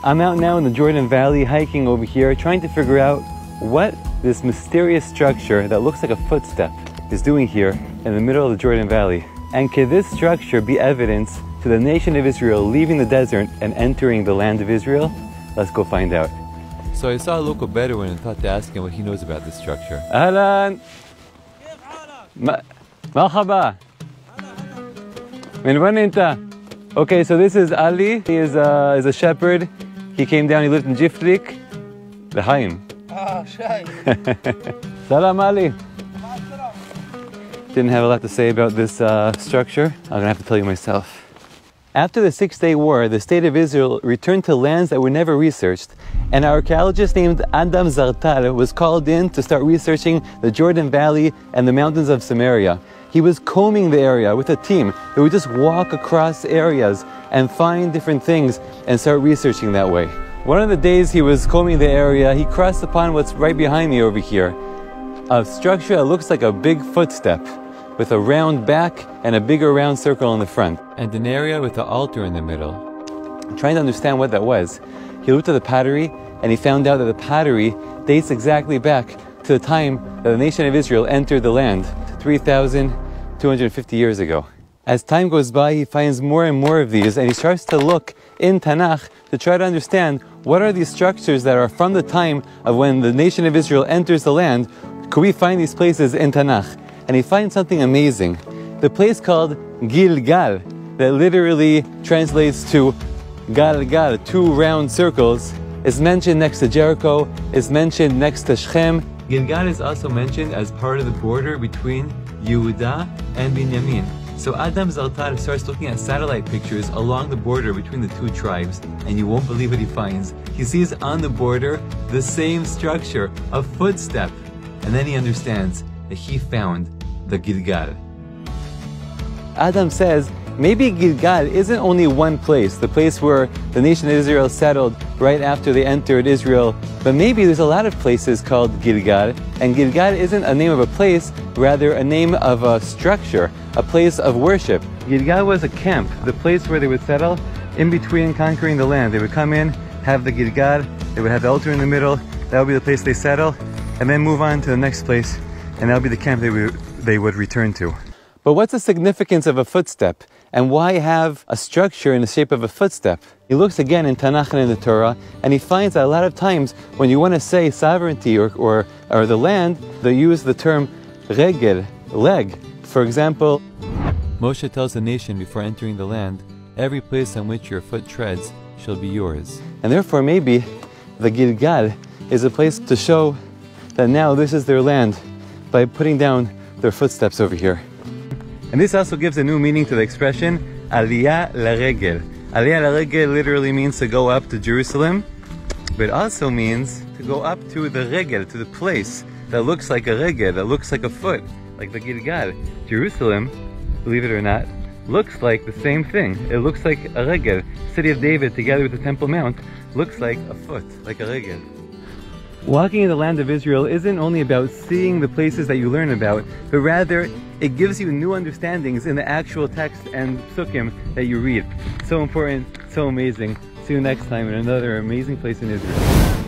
I'm out now in the Jordan Valley hiking over here, trying to figure out what this mysterious structure that looks like a footstep is doing here in the middle of the Jordan Valley. And could this structure be evidence to the nation of Israel leaving the desert and entering the land of Israel? Let's go find out. So I saw a local Bedouin and thought to ask him what he knows about this structure. Ahlan! Marhaba! Min wan inta? Okay, so this is Ali. He is a shepherd. He came down, he lived in Jiflik. L'chaim. Ah, Shai. Salam Ali. Didn't have a lot to say about this structure. I'm gonna have to tell you myself. After the Six-Day War, the state of Israel returned to lands that were never researched, and an archaeologist named Adam Zartal was called in to start researching the Jordan Valley and the mountains of Samaria. He was combing the area with a team that would just walk across areas and find different things and start researching that way. One of the days he was combing the area, he crossed upon what's right behind me over here, a structure that looks like a big footstep, with a round back and a bigger round circle in the front. And an area with an altar in the middle. Trying to understand what that was, he looked at the pottery and he found out that the pottery dates exactly back to the time that the nation of Israel entered the land, 3,250 years ago. As time goes by, he finds more and more of these, and he starts to look in Tanakh to try to understand what are these structures that are from the time of when the nation of Israel enters the land. Could we find these places in Tanakh? And he finds something amazing. The place called Gilgal, that literally translates to Galgal, two round circles, is mentioned next to Jericho, is mentioned next to Shechem. Gilgal is also mentioned as part of the border between Yehuda and Binyamin. So Adam Zartal starts looking at satellite pictures along the border between the two tribes, and you won't believe what he finds. He sees on the border the same structure, a footstep, and then he understands that he found the Gilgal. Adam says, maybe Gilgal isn't only one place, the place where the nation of Israel settled right after they entered Israel, but maybe there's a lot of places called Gilgal, and Gilgal isn't a name of a place, rather a name of a structure, a place of worship. Gilgal was a camp, the place where they would settle in between conquering the land. They would come in, have the Gilgal, they would have the altar in the middle, that would be the place they settle, and then move on to the next place, and that would be the camp they would return to. But what's the significance of a footstep? And why have a structure in the shape of a footstep? He looks again in Tanakh and in the Torah, and he finds that a lot of times when you want to say sovereignty or the land, they use the term regel, leg. For example, Moshe tells the nation before entering the land, every place on which your foot treads shall be yours. And therefore maybe the Gilgal is a place to show that now this is their land by putting down their footsteps over here. And this also gives a new meaning to the expression Aliyah LaRegel. Aliyah LaRegel literally means to go up to Jerusalem, but also means to go up to the regel, to the place that looks like a regel, that looks like a foot, like the Gilgal. Jerusalem, believe it or not, looks like the same thing. It looks like a regel. City of David together with the Temple Mount looks like a foot, like a regel. Walking in the land of Israel isn't only about seeing the places that you learn about, but rather it gives you new understandings in the actual text and psukim that you read. So important, so amazing. See you next time in another amazing place in Israel.